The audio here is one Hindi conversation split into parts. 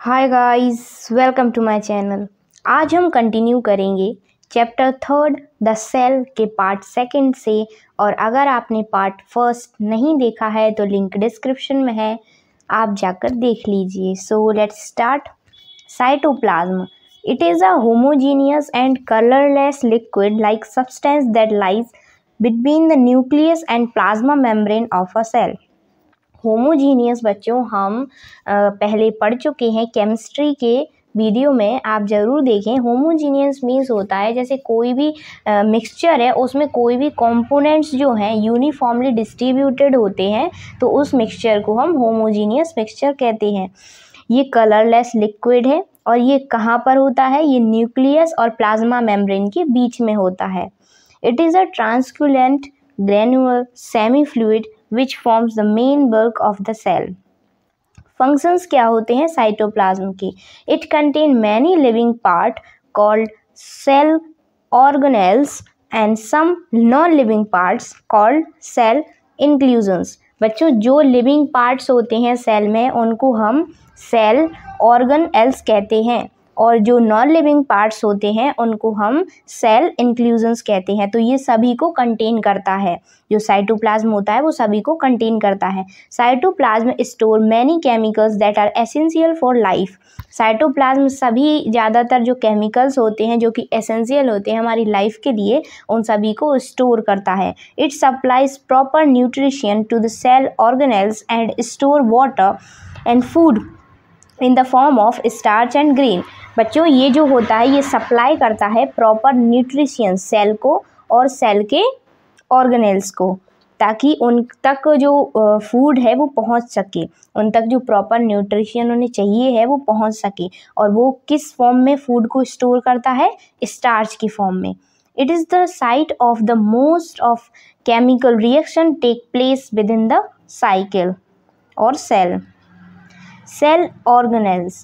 Hi guys, welcome to my channel. आज हम कंटिन्यू करेंगे चैप्टर 3 द सेल के पार्ट 2 से। और अगर आपने पार्ट 1 नहीं देखा है तो लिंक डिस्क्रिप्शन में है, आप जाकर देख लीजिए। So let's start. Cytoplasm, it is a homogeneous and colourless liquid like substance that lies between the nucleus and plasma membrane of a cell. Homogeneous बच्चों हम पहले पढ़ चुके हैं केमिस्ट्री के वीडियो में, आप ज़रूर देखें। होमोजीनियस मीन्स होता है जैसे कोई भी मिक्सचर है, उसमें कोई भी कंपोनेंट्स जो हैं यूनिफॉर्मली डिस्ट्रीब्यूटेड होते हैं, तो उस मिक्सचर को हम होमोजीनियस मिक्सचर कहते हैं। ये कलरलेस लिक्विड है और ये कहाँ पर होता है? ये न्यूक्लियस और प्लाज्मा मेम्ब्रेन के बीच में होता है। It is a translucent granular semi fluid which forms the main bulk of the cell. Functions क्या होते हैं साइटोप्लाज्म के? It contain many living part called cell organelles and some non-living parts called cell inclusions. बच्चों, जो लिविंग पार्ट्स होते हैं सेल में उनको हम सेल ऑर्गेनेल्स कहते हैं, और जो नॉन लिविंग पार्ट्स होते हैं उनको हम सेल इंक्लूजन्स कहते हैं। तो ये सभी को कंटेन करता है, जो साइटोप्लाज्म होता है वो सभी को कंटेन करता है। Cytoplasm store many chemicals that are essential for life. Cytoplasm सभी ज़्यादातर जो केमिकल्स होते हैं जो कि एसेंशियल होते हैं हमारी लाइफ के लिए, उन सभी को स्टोर करता है। It supplies proper nutrition to the cell organelles and store water and food in the form of starch and grain. बच्चों, ये जो होता है ये सप्लाई करता है प्रॉपर न्यूट्रिशन सेल को और सेल के ऑर्गेनेल्स को, ताकि उन तक जो फूड है वो पहुंच सके, उन तक जो प्रॉपर न्यूट्रिशन उन्हें चाहिए है वो पहुंच सके। और वो किस फॉर्म में फूड को स्टोर करता है? स्टार्च की फॉर्म में। It is the site of the most of chemical reaction take place within the cycle और cell. Cell organelles.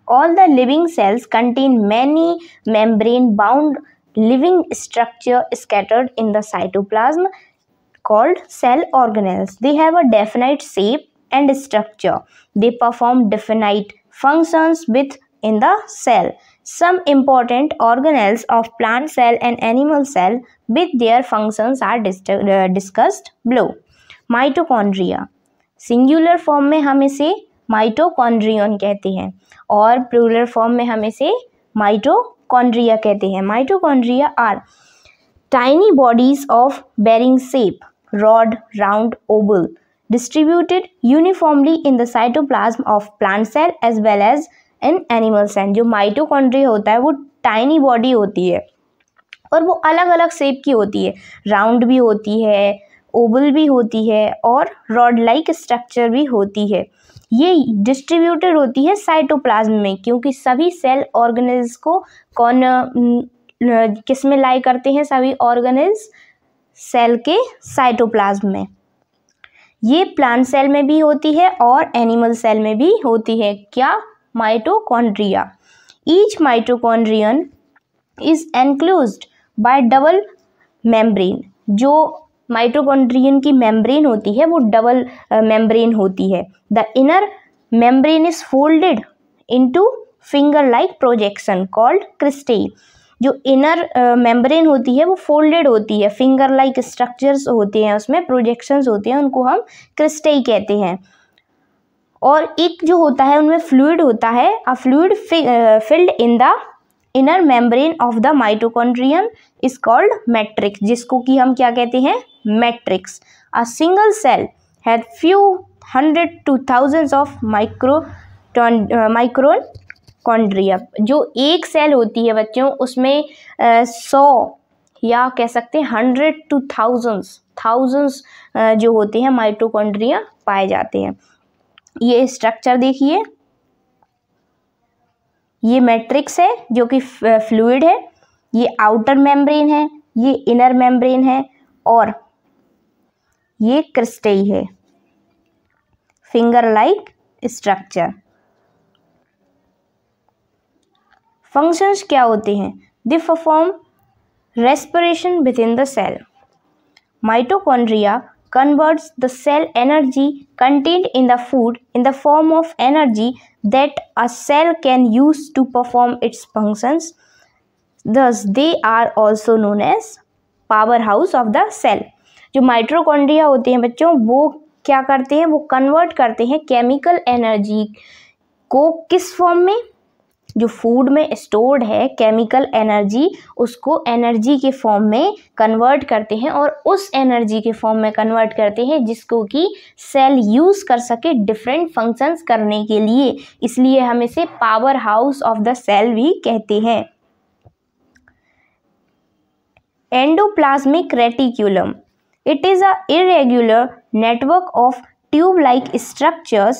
All the living cells contain many membrane-bound living structure scattered in the cytoplasm called cell organelles. They have a definite shape and structure. They perform definite functions within the cell. Some important organelles of plant cell and animal cell with their functions are discussed below. Mitochondria. Singular form में हम इसे माइटोकॉन्ड्रियन कहते हैं और प्लूरल फॉर्म में हम इसे माइटोकॉन्ड्रिया कहते हैं। Mitochondria are tiny bodies of varying shape, rod, round, oval, distributed uniformly in the cytoplasm of plant cell as well as in animal cell. जो माइटोकॉन्ड्रिया होता है वो टाइनी बॉडी होती है और वो अलग अलग शेप की होती है, राउंड भी होती है, ओवल भी होती है और रॉड लाइक स्ट्रक्चर भी होती है। ये डिस्ट्रीब्यूटेड होती है साइटोप्लाज्म में, क्योंकि सभी सेल ऑर्गेनेल्स को किस में लाई करते हैं? सभी ऑर्गेनेल्स सेल के साइटोप्लाज्म में। ये प्लांट सेल में भी होती है और एनिमल सेल में भी होती है। क्या? Mitochondria. Each mitochondrion is enclosed by double membrane. जो माइटोकॉन्ड्रियन की मेम्ब्रेन होती है वो डबल मेम्ब्रेन होती है। The inner membrane is folded into finger like projection called cristae. जो इनर मेम्ब्रेन होती है वो फोल्डेड होती है, फिंगर लाइक स्ट्रक्चर्स होते हैं, उसमें प्रोजेक्शंस होते हैं, उनको हम क्रिस्टेई कहते हैं। और एक जो होता है उनमें फ्लूइड होता है, a fluid filled in the inner membrane of the mitochondrion is called matrix, जिसको कि हम क्या कहते हैं? Matrix. A single cell had few hundred to thousands of microchondria. जो एक सेल होती है बच्चों उसमें 100 या कह सकते हैं 100 to thousands जो होते हैं माइटोकॉन्ड्रिया पाए जाते हैं। ये स्ट्रक्चर देखिए, ये मैट्रिक्स है जो कि फ्लूइड है, ये आउटर मेम्ब्रेन है, ये इनर मेम्ब्रेन है और ये क्रिस्टेई है, फिंगर लाइक स्ट्रक्चर। फंक्शंस क्या होते हैं? They perform respiration within the cell. Mitochondria converts the cell energy contained in the food in the form of energy that a cell can use to perform its functions. Thus, they are also known as powerhouse of the cell. जो माइटोकॉन्ड्रिया होते हैं बच्चों, वो क्या करते हैं, वो कन्वर्ट करते हैं केमिकल एनर्जी को किस फॉर्म में, जो फूड में स्टोर्ड है केमिकल एनर्जी, उसको एनर्जी के फॉर्म में कन्वर्ट करते हैं और उस एनर्जी के फॉर्म में कन्वर्ट करते हैं जिसको कि सेल यूज़ कर सके डिफरेंट फंक्शंस करने के लिए, इसलिए हम इसे powerhouse of the cell भी कहते हैं। Endoplasmic reticulum, it is a irregular network of tube-like structures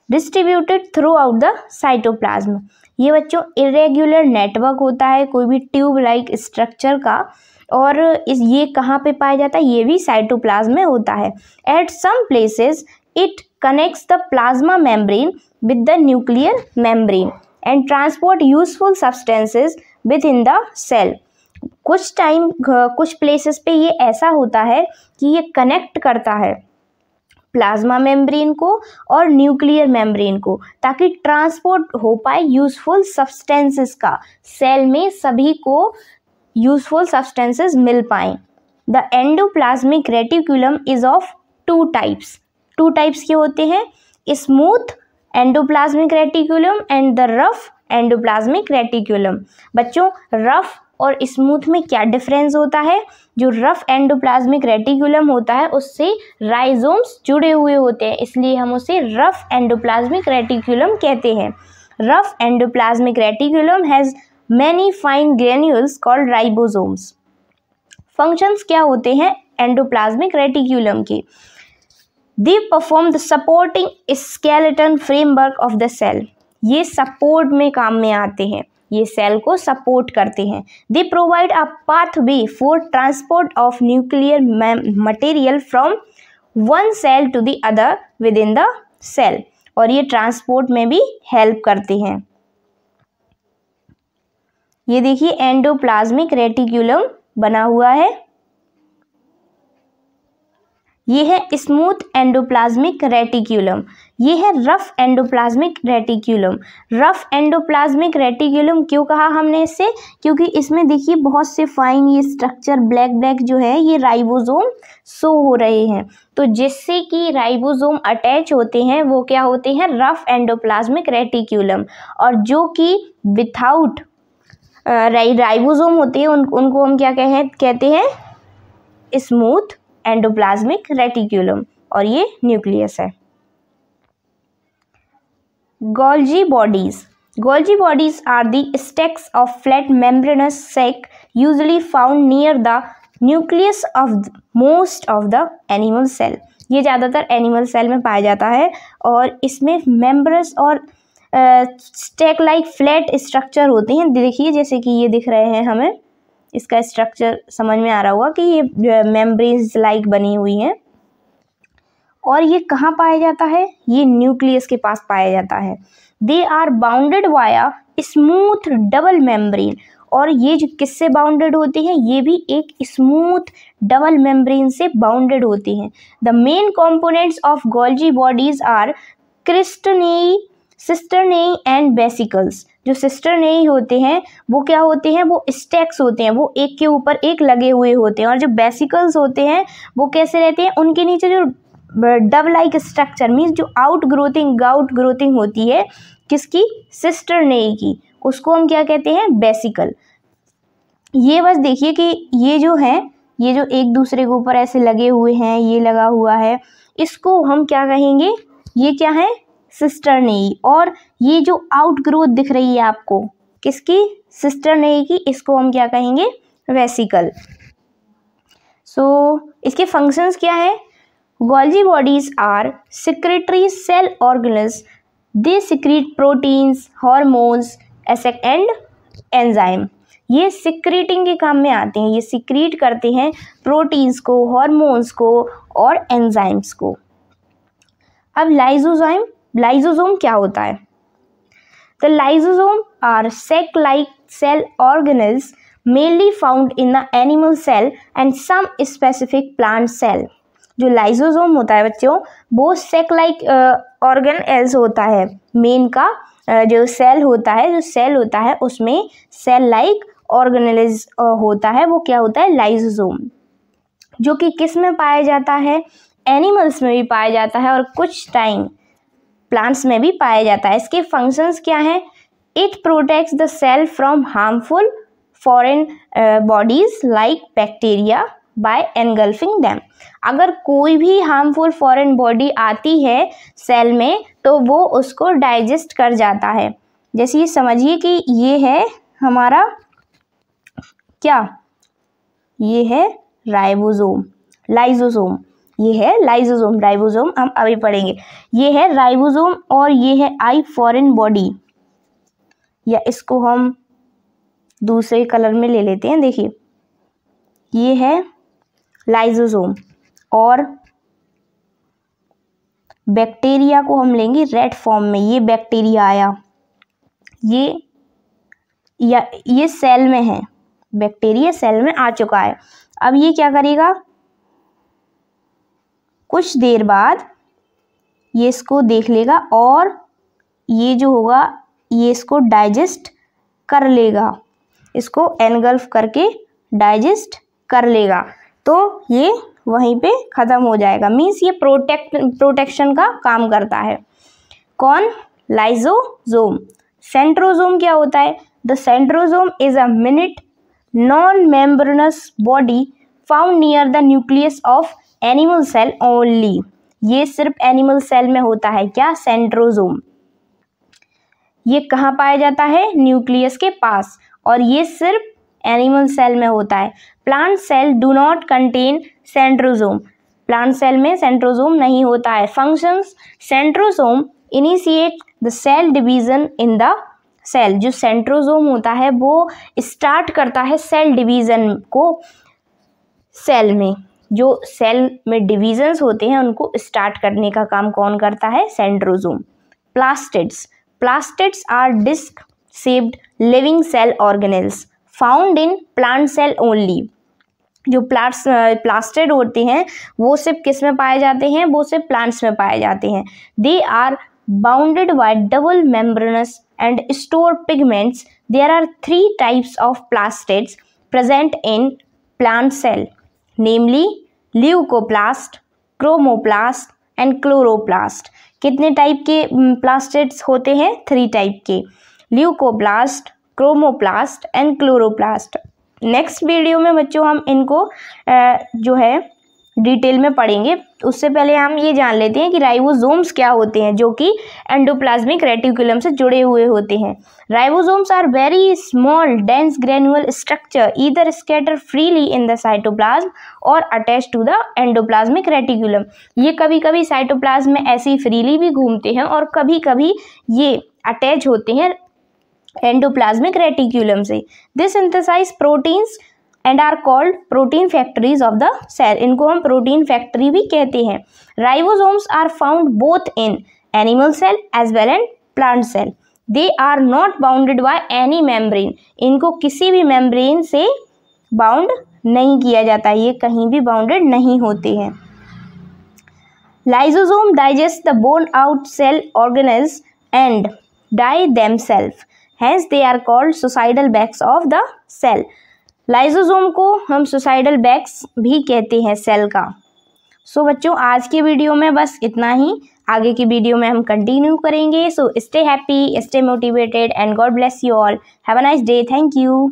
distributed throughout the cytoplasm। ये बच्चों irregular network होता है कोई भी ट्यूब लाइक स्ट्रक्चर का, और ये कहाँ पे पाया जाता है, ये भी साइटोप्लाज्म में होता है। At some places it connects the plasma membrane with the nuclear membrane and transport useful substances within the cell। कुछ प्लेसेस पे ये ऐसा होता है कि ये कनेक्ट करता है प्लाज्मा मेम्ब्रेन को और न्यूक्लियर मेम्ब्रेन को, ताकि ट्रांसपोर्ट हो पाए यूजफुल सब्सटेंसेस का, सेल में सभी को यूजफुल सब्सटेंसेस मिल पाए। The endoplasmic reticulum is of two types के होते हैं, smooth endoplasmic reticulum and the rough endoplasmic reticulum. बच्चों, रफ और स्मूथ में क्या डिफरेंस होता है, जो रफ एंडोप्लाज्मिक रेटिकुलम होता है उससे राइजोम्स जुड़े हुए होते हैं, इसलिए हम उसे रफ एंडोप्लाज्मिक रेटिकुलम कहते हैं। Rough endoplasmic reticulum has many fine granules called ribosomes. Functions क्या होते हैं एंडोप्लाज्मिक रेटिकुलम के, they perform the supporting skeleton framework of the cell. ये सपोर्ट में काम में आते हैं, ये सेल को सपोर्ट करते हैं। They provide a pathway for transport of nuclear material from one cell to the other within the cell, और ये ट्रांसपोर्ट में भी हेल्प करते हैं। ये देखिए एंडोप्लाज्मिक रेटिकुलम बना हुआ है, ये है स्मूथ एंडोप्लाज्मिक रेटिकुलम, ये है rough endoplasmic reticulum. Rough endoplasmic reticulum क्यों कहा हमने इससे, क्योंकि इसमें देखिए बहुत से फाइन ये स्ट्रक्चर ब्लैक जो है ये राइबोसोम शो हो रहे हैं, तो जिससे कि राइबोसोम अटैच होते हैं वो क्या होते हैं रफ एंडोप्लाज्मिक रेटिकुलम, और जो कि विथाउट राइबोसोम होते हैं उनको हम क्या कहते हैं स्मूथ एंडोप्लाज्मिक रेटिकुलम, और ये न्यूक्लियस है। Golgi bodies are the stacks of flat membranous sac usually found near the nucleus of most of the animal cell. ये ज़्यादातर एनिमल सेल में पाया जाता है, और इसमें मेम्ब्रेनस और स्टैक लाइक फ्लैट स्ट्रक्चर होते हैं। देखिए जैसे कि ये दिख रहे हैं हमें, इसका स्ट्रक्चर समझ में आ रहा होगा कि ये मेम्ब्रेन्स लाइक बनी हुई हैं, और ये कहाँ पाया जाता है, ये न्यूक्लियस के पास पाया जाता है। They are bounded via smooth double membrane, और ये जो किससे बाउंडेड होते हैं, ये भी एक स्मूथ डबल मेम्ब्रेन से बाउंडेड होते हैं। The main components of Golgi bodies are क्रिस्टनेई, सिस्टरनेई एंड वेसिकल्स। जो सिस्टरनेई होते हैं वो क्या होते हैं, वो स्टैक्स होते हैं, वो एक के ऊपर एक लगे हुए होते हैं, और जो वेसिकल्स होते हैं वो कैसे रहते हैं, उनके नीचे जो डब लाइक स्ट्रक्चर मीन्स जो आउट ग्रोथिंग होती है किसकी, सिस्टरनेई की, उसको हम क्या कहते हैं वेसिकल। ये बस देखिए कि ये जो है, ये जो एक दूसरे के ऊपर ऐसे लगे हुए हैं, ये लगा हुआ है, इसको हम क्या कहेंगे, ये क्या है सिस्टरनेई, और ये जो आउट ग्रोथ दिख रही है आपको किसकी, सिस्टरनेई की, इसको हम क्या कहेंगे वेसिकल। सो इसके फंक्शंस क्या है, Golgi bodies are secretory cell organs, they secrete proteins, hormones and enzyme. ये सिक्रीटिंग के काम में आते हैं, ये सिक्रीट करते हैं प्रोटीन्स को, हार्मोन्स को और एंजाइम्स को। अब लाइसोसोम क्या होता है, the lysosome are sac like cell organelles mainly found in the animal cell and some specific plant cell। जो लाइसोसोम होता है बच्चों, वो सेक लाइक ऑर्गन एल्स होता है। मेन का जो सेल होता है उसमें सेल लाइक ऑर्गेनेल्स होता है, वो क्या होता है, लाइसोसोम, जो कि किस में पाया जाता है, एनिमल्स में भी पाया जाता है और कुछ टाइम प्लांट्स में भी पाया जाता है। इसके फंक्शंस क्या हैं? It protects the cell from harmful foreign bodies like bacteria by engulfing them. अगर कोई भी हार्मफुल फॉरेन बॉडी आती है सेल में तो वो उसको डाइजेस्ट कर जाता है। जैसे ये समझिए कि ये है हमारा क्या, ये है राइबोसोम, लाइसोसोम, ये है लाइसोसोम, राइबोसोम हम अभी पढ़ेंगे। ये है राइबोसोम और ये है आई फॉरेन बॉडी, या इसको हम दूसरे कलर में ले लेते हैं। देखिए ये है लाइसोसोम और बैक्टीरिया को हम लेंगे रेड फॉर्म में। ये बैक्टीरिया आया, ये सेल में है, बैक्टीरिया सेल में आ चुका है। अब ये क्या करेगा, कुछ देर बाद ये इसको देख लेगा और ये जो होगा ये इसको डाइजेस्ट कर लेगा, इसको एनगल्फ करके डाइजेस्ट कर लेगा, तो ये वहीं पे ख़त्म हो जाएगा। मीन्स ये प्रोटेक्शन का काम करता है। कौन? लाइसोसोम। सेंट्रोसोम क्या होता है? The centrosome is a minute non membranous body found near the nucleus of animal cell only. ये सिर्फ एनिमल सेल में होता है क्या? सेंट्रोसोम। ये कहाँ पाया जाता है? न्यूक्लियस के पास, और ये सिर्फ एनिमल सेल में होता है। Plant cell do not contain centrosome. Plant cell में सेंट्रोसोम नहीं होता है। Functions: centrosome initiate the cell division in the cell. जो सेंट्रोसोम होता है वो स्टार्ट करता है सेल डिवीजन को सेल में। जो सेल में डिवीजन्स होते हैं उनको स्टार्ट करने का काम कौन करता है? Centrosome. Plastids. Plastids are disc shaped living cell organelles found in plant cell only. जो प्लास्टिड होते हैं वो सिर्फ किस में पाए जाते हैं? वो सिर्फ प्लांट्स में पाए जाते हैं। They are bounded by double membranes and store pigments. There are 3 types of plastids present in plant cell, namely leucoplast, chromoplast and chloroplast. कितने टाइप के प्लास्टिड्स होते हैं? 3 टाइप के, leucoplast, chromoplast and chloroplast. Next video में बच्चों हम इनको जो है डिटेल में पढ़ेंगे। उससे पहले हम ये जान लेते हैं कि राइबोसोम्स क्या होते हैं, जो कि एंडोप्लाज्मिक रेटिकुलम से जुड़े हुए होते हैं। Ribosomes are very small dense granular structure either scatter freely in the cytoplasm or attach to the endoplasmic reticulum. ये कभी कभी साइटोप्लाज्म में ऐसे ही फ्रीली भी घूमते हैं और कभी कभी ये अटैच होते हैं एंडोप्लाज्मिक रेटिकुलम से। They synthesise proteins and are called protein factories of the cell. इनको हम प्रोटीन फैक्ट्री भी कहते हैं। Ribosomes are found both in animal cell as well and plant cell. They are not bounded by any membrane. इनको किसी भी मेम्ब्रेन से बाउंड नहीं किया जाता, ये कहीं भी बाउंडेड नहीं होते हैं। Lysosome digest the worn out cell organelles and die themselves, hence they are called suicidal bags of the cell। Lysosome को हम सुसाइडल बैग्स भी कहते हैं सेल का। सो बच्चों आज के वीडियो में बस इतना ही, आगे की वीडियो में हम कंटिन्यू करेंगे। So stay happy, stay motivated and God bless you all. Have a nice day. Thank you.